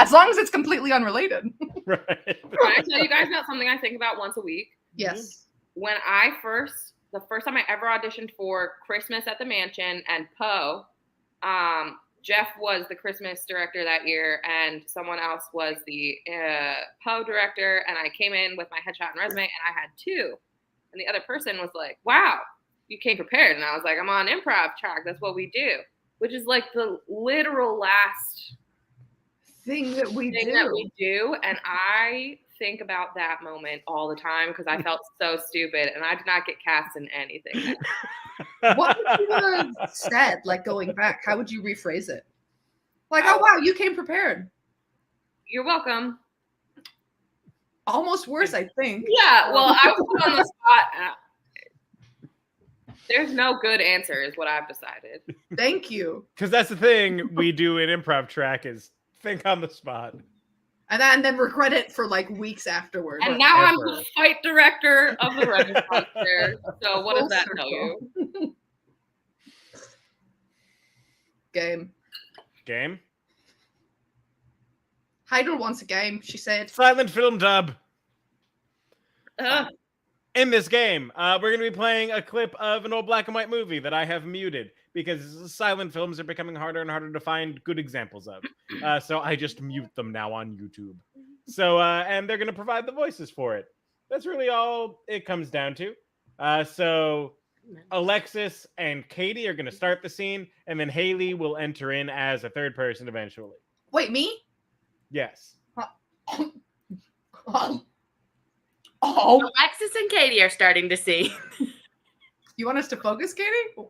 As long as it's completely unrelated. Right. Can I tell you guys about something I think about once a week? Yes. When the first time I ever auditioned for Christmas at the Mansion and Poe, Jayf was the Christmas director that year, and someone else was the Poe director. And I came in with my headshot and resume, and I had two. And the other person was like, "Wow, you came prepared." And I was like, "I'm on improv track. That's what we do," which is like the literal last Thing that we do. And I think about that moment all the time because I felt so stupid, and I did not get cast in anything. What would you have said, like going back? How would you rephrase it? Like, oh wow, you came prepared. You're welcome. Almost worse, I think. Yeah, well, I was put on the spot. There's no good answer, is what I've decided. Thank you. Because that's the thing we do in improv track is think on the spot. And then regret it for like weeks afterwards. And now I'm the fight director of the Renaissance Fair. So what does that tell you? Game. Game. Hydra wants a game, she said. Silent film dub. Ugh. In this game, we're going to be playing a clip of an old black and white movie that I have muted because silent films are becoming harder and harder to find good examples of. So I just mute them now on YouTube. So, and they're going to provide the voices for it. That's really all it comes down to. So Alexis and Katie are going to start the scene, and then Haley will enter in as a third person eventually. Wait, me? Yes. Oh, Alexis and Katie are starting to see. you want us to focus, Katie?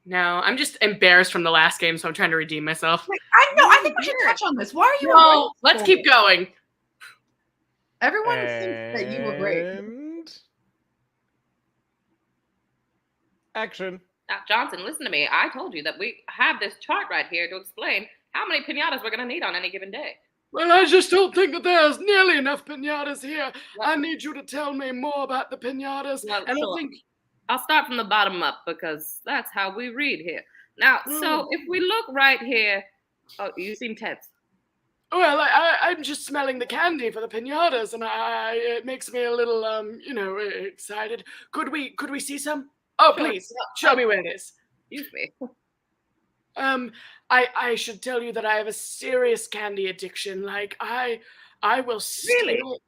No, I'm just embarrassed from the last game, so I'm trying to redeem myself. Wait, I think we should touch on this. Why are you? No, let's keep going. Everyone thinks that you were great. And action. Now, Johnson, listen to me. I told you that we have this chart right here to explain how many pinatas we're going to need on any given day. Well, I just don't think that there's nearly enough pinatas here. I need you to tell me more about the pinatas. Well, and sure. I think I'll start from the bottom up because that's how we read here. Now, so if we look right here, oh, you seem tense. well, I'm just smelling the candy for the pinatas, and it makes me a little excited. Could we see some? Oh, Sure. please show me where it is. Excuse me. I should tell you that I have a serious candy addiction. Like I will steal Really? it. Well,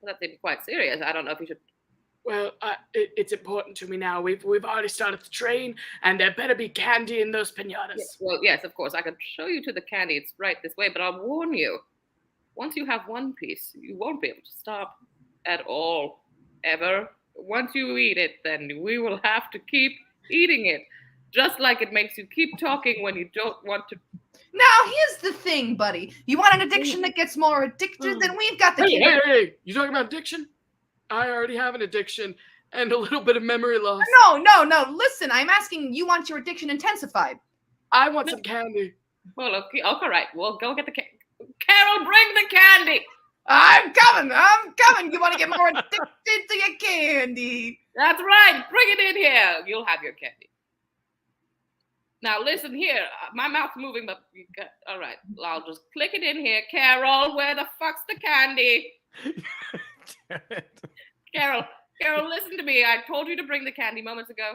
that seems quite serious. I don't know if you should. Well, it's important to me now. We've already started the train, and there better be candy in those pinatas. Well, yes, of course. I could show you to the candy. It's right this way, but I'll warn you. Once you have one piece, you won't be able to stop at all, ever. Once you eat it, then we will have to keep eating it. Just like it makes you keep talking when you don't want to. Now, here's the thing, buddy. You want an addiction that gets more addicted? Then we've got the Hey! You talking about addiction? I already have an addiction and a little bit of memory loss. No. Listen, I'm asking. You want your addiction intensified? I want some candy. Well, okay, all right. Well, go get the candy. Carol, bring the candy. I'm coming. You want to get more addicted to your candy? That's right. Bring it in here. You'll have your candy. Now, listen here. My mouth's moving, but you got. All right. I'll just click it in here. Carol, where the fuck's the candy? Carol, listen to me. I told you to bring the candy moments ago.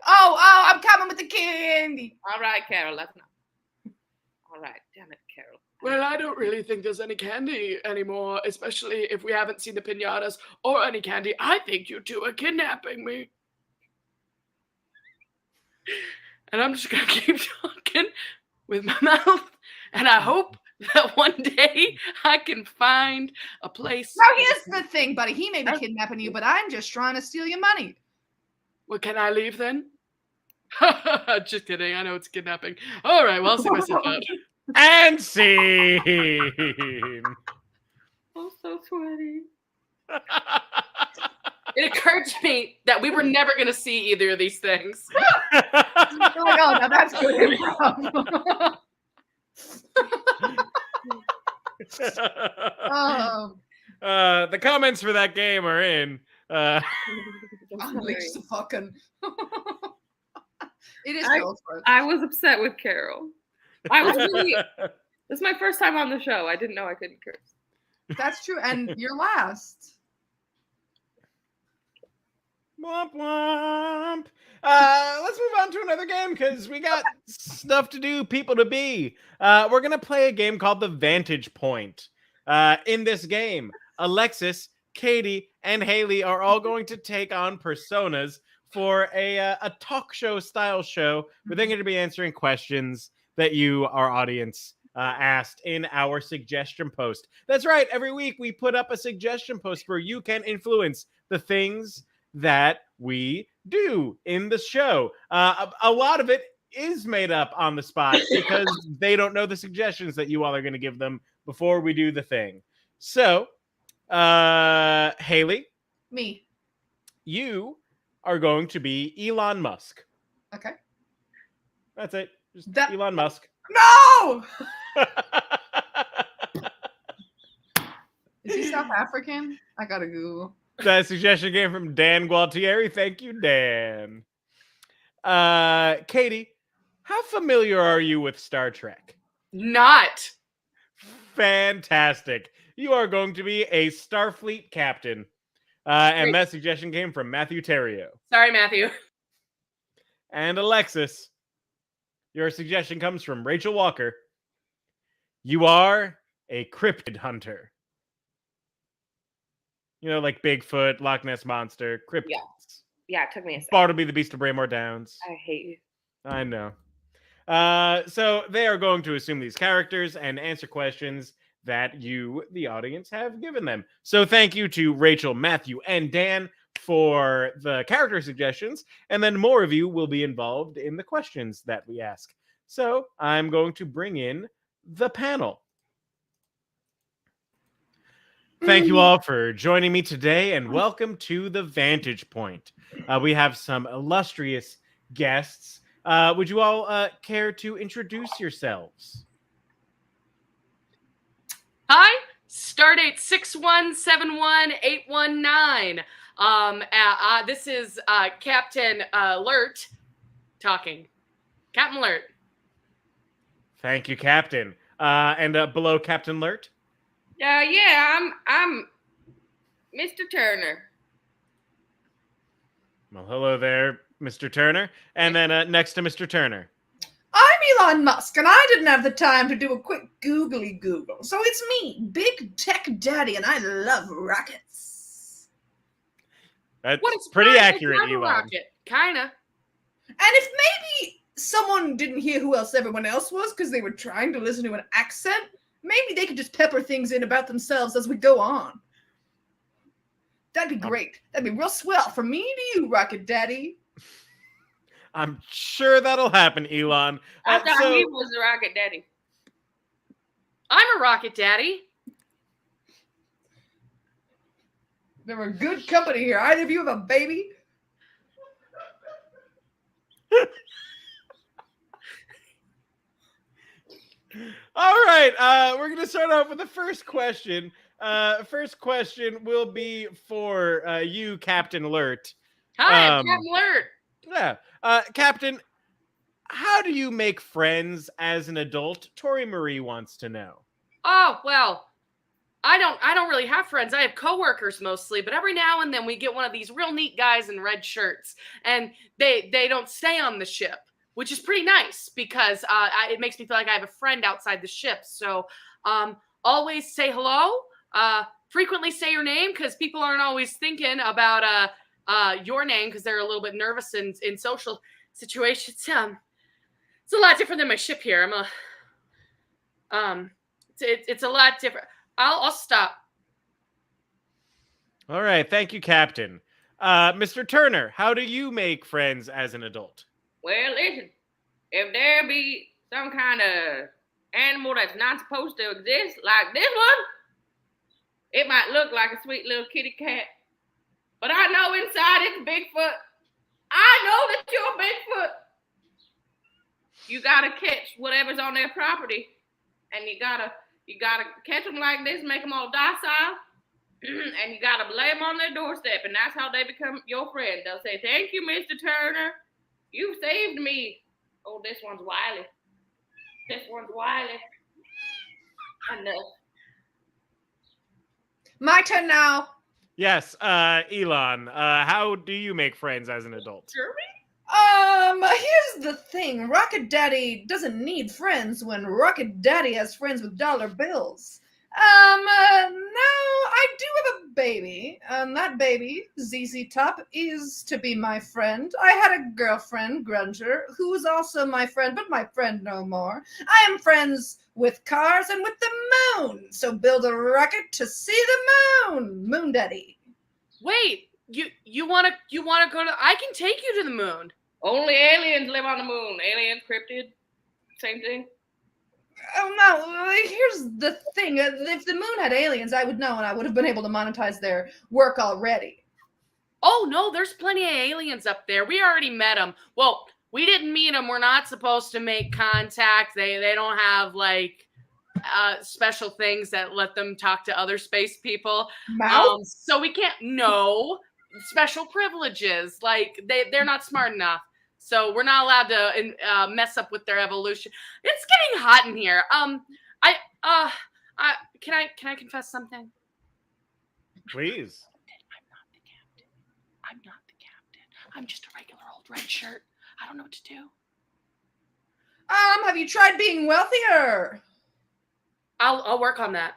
Oh, I'm coming with the candy. All right, Carol. That's enough. All right. Damn it, Carol. Well, I don't really think there's any candy anymore, especially if we haven't seen the pinatas or any candy. I think you two are kidnapping me. And I'm just going to keep talking with my mouth. And I hope that one day I can find a place. Now, here's the thing, buddy. He may be kidnapping you, but I'm just trying to steal your money. Well, can I leave then? Just kidding. I know it's kidnapping. All right, well, I'll see myself out. And scene. Oh, so sweaty. It occurred to me that we were never going to see either of these things. Oh, now that's good improv. The comments for that game are in. Unleash the fucking. It is. I was upset with Carol. I was really. This is my first time on the show. I didn't know I couldn't curse. That's true, and you're last. Womp womp. Let's move on to another game because we got stuff to do, people to be. We're gonna play a game called The Vantage Point. In this game, Alexis, Katie, and Haley are all going to take on personas for a talk show style show where they're going to be answering questions that you, our audience, asked in our suggestion post. That's right. Every week we put up a suggestion post where you can influence the things that we do in the show. A lot of it is made up on the spot because they don't know the suggestions that you all are going to give them before we do the thing. So, Haley, Me. you are going to be Elon Musk. Okay. That's it. Just That- Elon Musk. No! Is he South African? I gotta Google. That suggestion came from Dan Gualtieri. Thank you, Dan. Katie, How familiar are you with Star Trek? Not. Fantastic. You are going to be a Starfleet captain. And that suggestion came from Matthew Terrio. Sorry, Matthew. And Alexis, your suggestion comes from Rachel Walker. You are a cryptid hunter. You know, like Bigfoot, Loch Ness Monster, cryptids. Yeah, it took me a second. Bartleby, the Beast of Braymore Downs. I hate you. I know. So they are going to assume these characters and answer questions that you, the audience, have given them. So thank you to Rachel, Matthew, and Dan for the character suggestions, and then more of you will be involved in the questions that we ask. So I'm going to bring in the panel. Thank you all for joining me today, and welcome to the Vantage Point. We have some illustrious guests. Would you all care to introduce yourselves? Hi, Stardate 6171819. This is Captain Alert talking. Captain Alert. Thank you, Captain. And below Captain Alert? Yeah, I'm Mr. Turner. Well, hello there, Mr. Turner. And then next to Mr. Turner. I'm Elon Musk, and I didn't have the time to do a quick googly Google. So it's me, Big Tech Daddy, and I love rockets. That's pretty accurate, Elon. Rocket. Kinda. And if maybe someone didn't hear who else everyone else was because they were trying to listen to an accent, maybe they could just pepper things in about themselves as we go on. That'd be great. That'd be real swell from me to you, Rocket Daddy. I'm sure that'll happen, Elon. I thought he was the Rocket Daddy. I'm a Rocket Daddy. They're a good company here. Either of you have a baby? All right, we're going to start off with the first question. First question will be for you, Captain Alert. Hi, I'm Captain Alert. Yeah. Captain, how do you make friends as an adult? Tori Marie wants to know. Oh, well, I don't really have friends. I have coworkers mostly, but every now and then we get one of these real neat guys in red shirts, and they don't stay on the ship, which is pretty nice because it makes me feel like I have a friend outside the ship. So always say hello. Frequently say your name because people aren't always thinking about your name because they're a little bit nervous in social situations. It's a lot different than my ship here. It's a lot different. I'll stop. All right, thank you, Captain. Mr. Turner, how do you make friends as an adult? Well, listen, if there be some kind of animal that's not supposed to exist, like this one, it might look like a sweet little kitty cat, but I know inside it's Bigfoot. I know that you're Bigfoot. You gotta catch whatever's on their property, and you gotta catch them like this, make them all docile, and you gotta lay them on their doorstep, and that's how they become your friend. They'll say, "Thank you, Mr. Turner. You saved me." Oh, this one's wily. This one's wily. Enough. My turn now. Yes, Elon, how do you make friends as an adult? Here's the thing. Rocket Daddy doesn't need friends when Rocket Daddy has friends with dollar bills. Now I do have a baby, and that baby, ZZ Top, is to be my friend. I had a girlfriend, Grunger, who was also my friend, but my friend no more. I am friends with cars and with the moon, so build a rocket to see the moon, Moon Daddy. Wait, you wanna go to? I can take you to the moon. Only aliens live on the moon. Aliens, cryptid, same thing. Oh no, here's the thing. If the moon had aliens, I would know, and I would have been able to monetize their work already. Oh no, there's plenty of aliens up there. We already met them. Well, we didn't meet them. We're not supposed to make contact. They don't have like special things that let them talk to other space people. So we can't know special privileges. Like they're not smart enough. So we're not allowed to mess up with their evolution. It's getting hot in here. Can I confess something? Please. I'm not the captain. I'm just a regular old red shirt. I don't know what to do. Have you tried being wealthier? I'll work on that.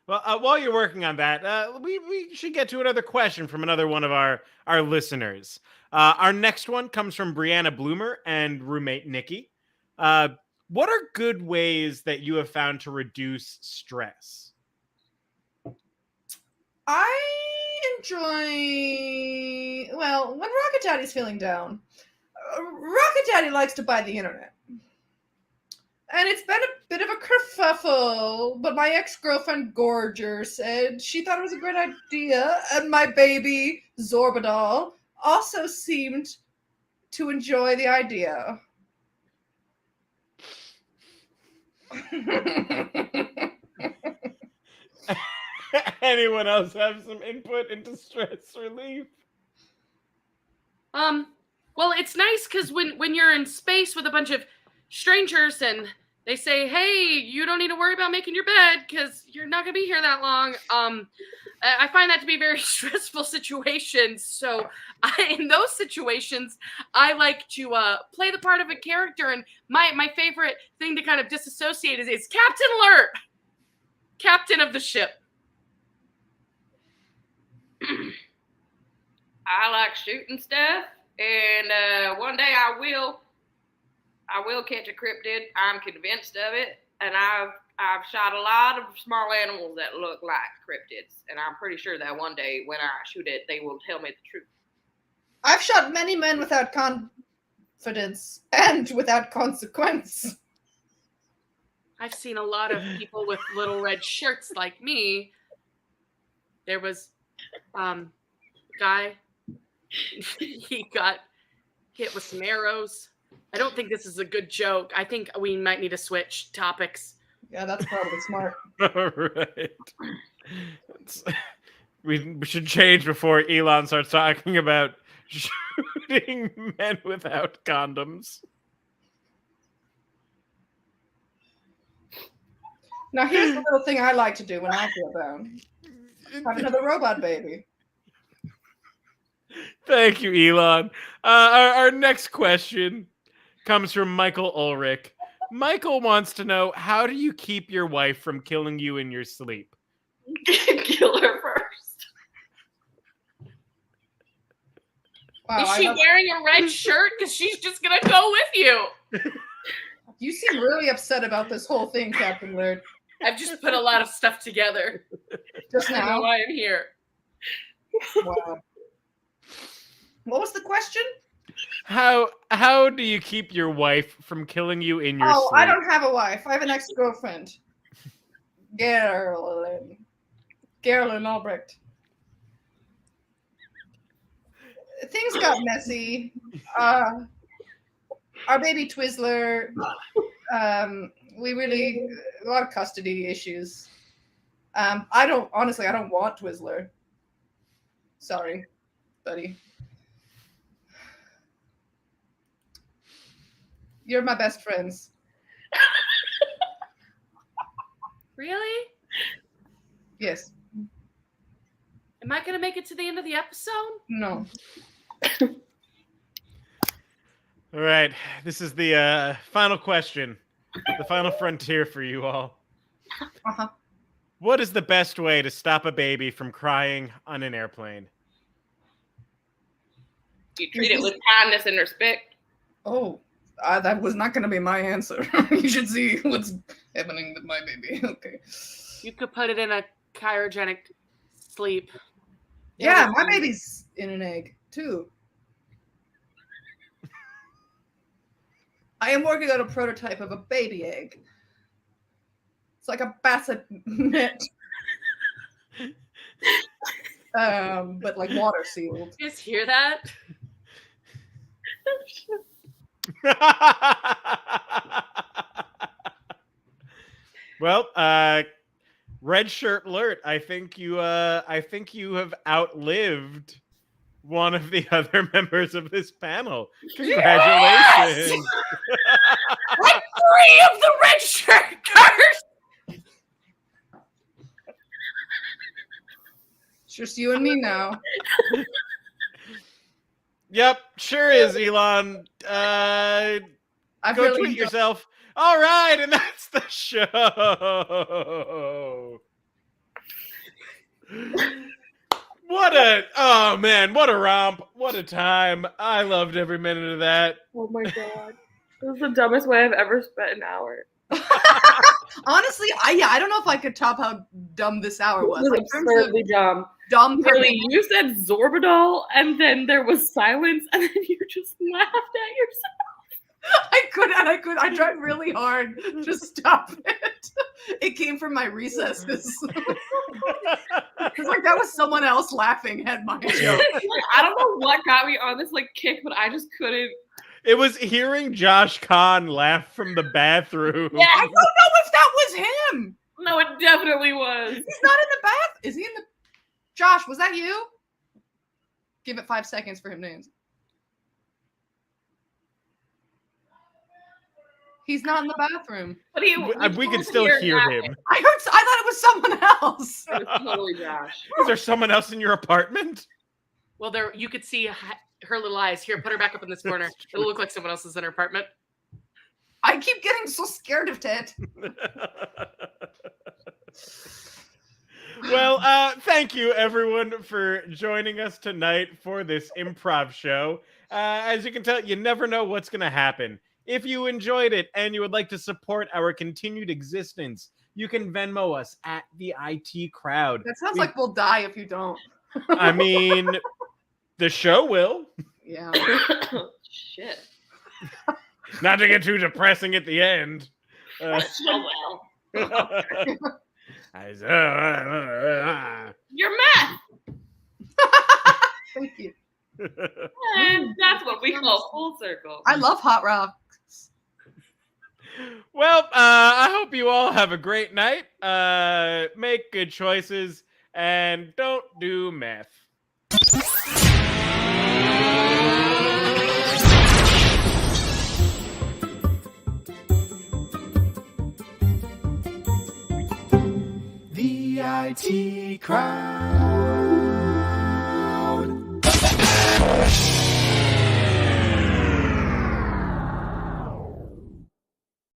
Well, while you're working on that, we should get to another question from another one of our listeners. Our next one comes from Brianna Bloomer and roommate Nikki. What are good ways that you have found to reduce stress? I enjoy, well, when Rocket Daddy's feeling down. Rocket Daddy likes to buy the internet. And it's been a bit of a kerfuffle, but my ex-girlfriend Gorger said she thought it was a great idea, and my baby Zorbadol also seemed to enjoy the idea. Anyone else have some input into stress relief? Well, it's nice because when you're in space with a bunch of strangers and they say, hey, you don't need to worry about making your bed because you're not going to be here that long. I find that to be very stressful situations. So in those situations, I like to play the part of a character. And my favorite thing to kind of disassociate is Captain Alert, captain of the ship. I like shooting stuff, and one day I will catch a cryptid. I'm convinced of it, and I've shot a lot of small animals that look like cryptids, and I'm pretty sure that one day when I shoot it, they will tell me the truth. I've shot many men without confidence and without consequence. I've seen a lot of people with little red shirts like me. There was guy, he got hit with some arrows. I don't think this is a good joke. I think we might need to switch topics. Yeah, that's probably smart. All right. We should change before Elon starts talking about shooting men without condoms. Now, here's the little thing I like to do when I feel down. Have another robot baby. Thank you, Elon. Our next question comes from Michael Ulrich. Michael wants to know, how do you keep your wife from killing you in your sleep? Kill her first. Wow, Is she wearing a red shirt? Because she's just going to go with you. You seem really upset about this whole thing, Captain Laird. I've just put a lot of stuff together. Just I know now. why I'm here. Wow. What was the question? How do you keep your wife from killing you in your sleep? I don't have a wife. I have an ex-girlfriend. Geraldine Albrecht. Things got messy. Our baby Twizzler, a lot of custody issues. I don't want Twizzler. Sorry, buddy. You're my best friends. Really? Yes. Am I going to make it to the end of the episode? No. All right. This is the final question. The final frontier for you all. Uh-huh. What is the best way to stop a baby from crying on an airplane? You treat it with kindness and respect. Oh, that was not going to be my answer. You should see what's happening with my baby. Okay. You could put it in a cryogenic sleep. Yeah, my baby's in an egg, too. I am working on a prototype of a baby egg. It's like a bassinet. But like water sealed. You guys hear that? Well, red shirt alert. I think you have outlived one of the other members of this panel. Congratulations. Yes! I'm free of the red shirt curse. It's just you and me now. Yep, sure is, Elon. I've Go really tweet yourself. All right, and that's the show. What a romp. What a time. I loved every minute of that. Oh my god. This is the dumbest way I've ever spent an hour. Honestly, I don't know if I could top how dumb this hour was. It was Like, in terms of absurdly dumb. dumb. Really, you said Zorbidol, and then there was silence, and then you just laughed at yourself. I tried really hard to stop it. It came from my recesses. It's like that was someone else laughing at my joke. I don't know what got me on this kick, but I just couldn't. It was hearing Josh Kahn laugh from the bathroom. Yeah, I don't know if that was him. No, it definitely was. He's not in the bath. Is he in the? Josh, was that you? Give it 5 seconds for him to answer. He's not in the bathroom. But we could still hear him. I thought it was someone else. It was totally Josh. Is there someone else in your apartment? Well, there you could see her little eyes. Here, put her back up in this corner. It'll look like someone else is in her apartment. I keep getting so scared of it. Well, thank you everyone for joining us tonight for this improv show. As you can tell, you never know what's going to happen. If you enjoyed it and you would like to support our continued existence, you can Venmo us at the IT Crowd. That sounds like we'll die if you don't. I mean, the show will. Yeah. Shit. Not to get too depressing at the end. So well. You're mad. Thank you. And that's what we call full circle. I love hot rock. Well, I hope you all have a great night. Make good choices and don't do meth. The IT Crowd.